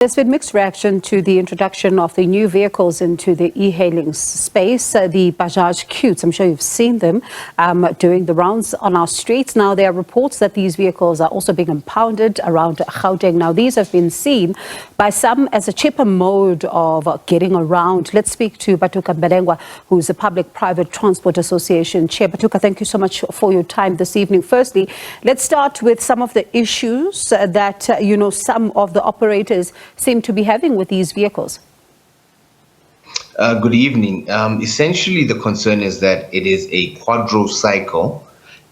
There's been mixed reaction to the introduction of the new vehicles into the e-hailing space, the Bajaj Qute. I'm sure you've seen them doing the rounds on our streets. Now, there are reports that these vehicles are also being impounded around Gauteng. Now, these have been seen by some as a cheaper mode of getting around. Let's speak to Vhatuka Mbelengwa, who's the Public-Private Transport Association Chair. Vhatuka, thank you so much for your time this evening. Firstly, let's start with some of the issues that, some of the operators seem to be having with these vehicles. Good evening. Essentially, the concern is that it is a quadro cycle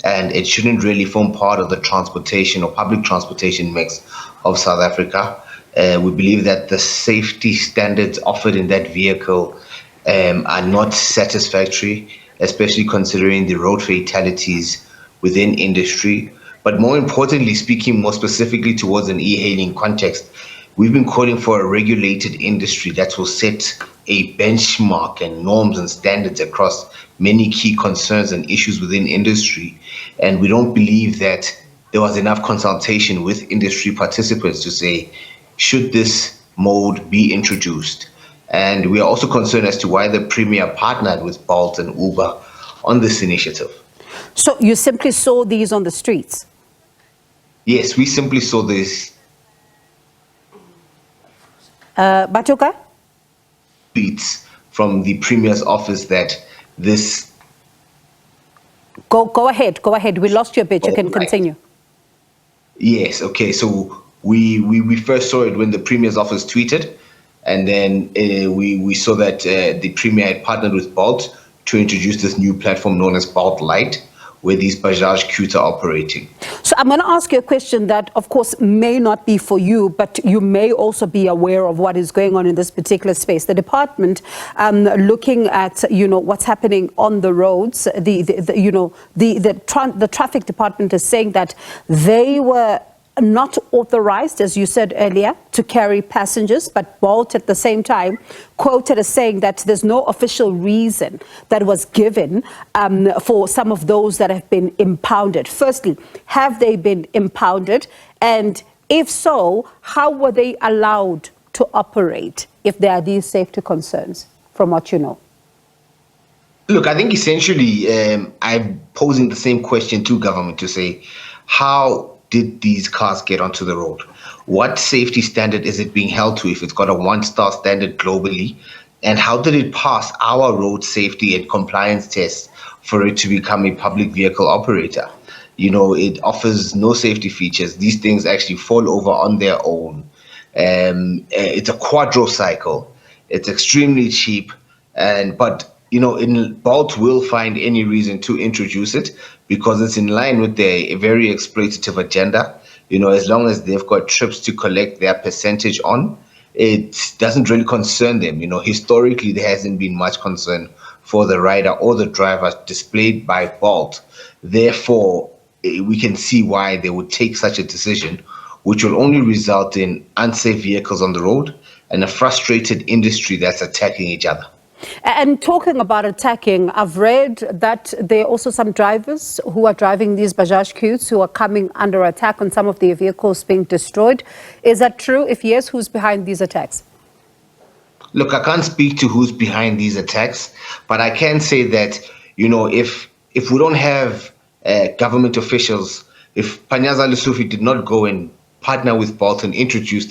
and it shouldn't really form part of the transportation or public transportation mix of South Africa. We believe that the safety standards offered in that vehicle are not satisfactory, especially considering the road fatalities within industry. But more importantly, speaking more specifically towards an e-hailing context, we've been calling for a regulated industry that will set a benchmark and norms and standards across many key concerns and issues within industry. And we don't believe that there was enough consultation with industry participants to say, should this mode be introduced? And we are also concerned as to why the Premier partnered with Bolt and Uber on this initiative. So you simply saw these on the streets? Yes, we simply saw this. Vhatuka? Tweets from the Premier's office that this... Go ahead. We lost your bit. You can continue. Yes, okay. So we first saw it when the Premier's office tweeted, and then we saw that the Premier had partnered with Bolt to introduce this new platform known as Bolt Lite, where these Bajaj Qute are operating. So I'm going to ask you a question that, of course, may not be for you, but you may also be aware of what is going on in this particular space. The department, looking at, what's happening on the roads, the traffic department is saying that they were not authorized, as you said earlier, to carry passengers, but Bolt at the same time quoted as saying that there's no official reason that was given for some of those that have been impounded. Firstly, have they been impounded? And if so, how were they allowed to operate if there are these safety concerns, from what you know? Look, I think essentially I'm posing the same question to government to say, how did these cars get onto the road? What safety standard is it being held to if it's got a one-star standard globally? And how did it pass our road safety and compliance tests for it to become a public vehicle operator? It offers no safety features. These things actually fall over on their own. It's a quadro cycle. It's extremely cheap, but Bolt will find any reason to introduce it because it's in line with their very exploitative agenda. As long as they've got trips to collect their percentage on, it doesn't really concern them. Historically, there hasn't been much concern for the rider or the driver displayed by Bolt. Therefore, we can see why they would take such a decision, which will only result in unsafe vehicles on the road and a frustrated industry that's attacking each other. And talking about attacking, I've read that there are also some drivers who are driving these Bajaj Qutes who are coming under attack on some of their vehicles being destroyed. Is that true? If yes, who's behind these attacks? Look, I can't speak to who's behind these attacks, but I can say that, if we don't have government officials, if Panyaza Lesufi did not go and partner with Bolt and introduce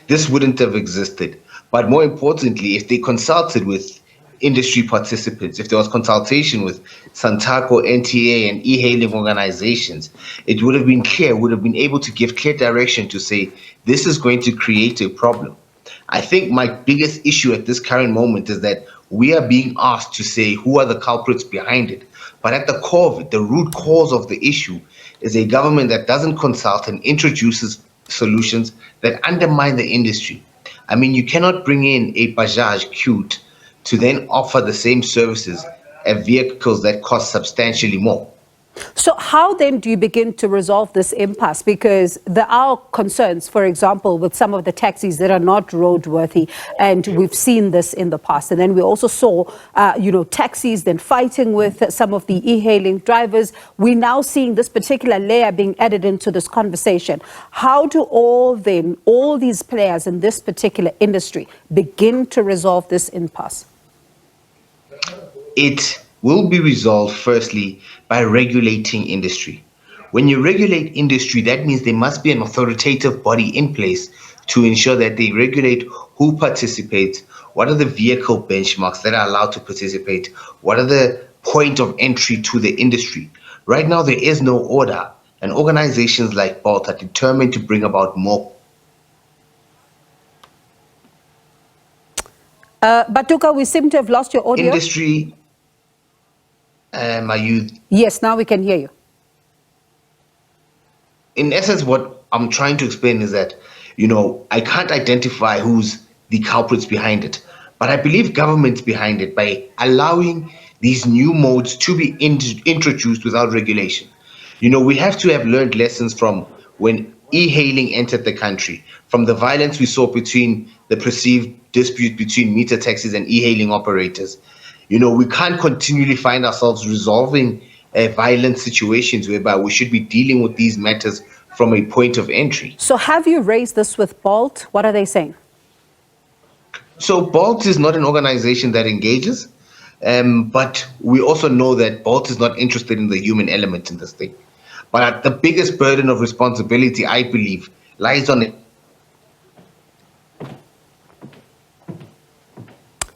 this wouldn't have existed. But more importantly, if they consulted with industry participants, if there was consultation with Santaco, NTA, and e-hailing organizations, it would have been clear, would have been able to give clear direction to say, this is going to create a problem. I think my biggest issue at this current moment is that we are being asked to say who are the culprits behind it. But at the core of it, the root cause of the issue is a government that doesn't consult and introduces solutions that undermine the industry. I mean, you cannot bring in a Bajaj Qute to then offer the same services at vehicles that cost substantially more. So how then do you begin to resolve this impasse? Because there are concerns, for example, with some of the taxis that are not roadworthy, and we've seen this in the past. And then we also saw, taxis then fighting with some of the e-hailing drivers. We're now seeing this particular layer being added into this conversation. How do all these players in this particular industry begin to resolve this impasse? It will be resolved firstly by regulating industry. When you regulate industry, that means there must be an authoritative body in place to ensure that they regulate who participates, what are the vehicle benchmarks that are allowed to participate, what are the point of entry to the industry. Right now, there is no order, and organizations like Bolt are determined to bring about more. Vhatuka, we seem to have lost your audio. Industry. Are you? Yes, now we can hear you. In essence, what I'm trying to explain is that, I can't identify who's the culprits behind it, but I believe government's behind it by allowing these new modes to be introduced without regulation. We have to have learned lessons from when e-hailing entered the country, from the violence we saw between the perceived dispute between meter taxis and e-hailing operators. We can't continually find ourselves resolving violent situations whereby we should be dealing with these matters from a point of entry. So have you raised this with Bolt? What are they saying? So Bolt is not an organization that engages, but we also know that Bolt is not interested in the human element in this thing. But the biggest burden of responsibility, I believe, lies on it.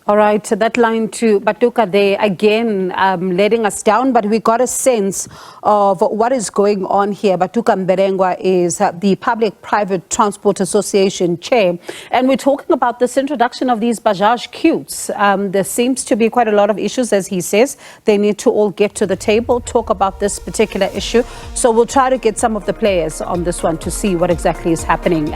All right, so that line to Vhatuka there, again, letting us down, but we got a sense of what is going on here. Vhatuka Mbelengwa is the Public-Private Transport Association chair, and we're talking about this introduction of these Bajaj Qutes. There seems to be quite a lot of issues, as he says. They need to all get to the table, talk about this particular issue. So we'll try to get some of the players on this one to see what exactly is happening.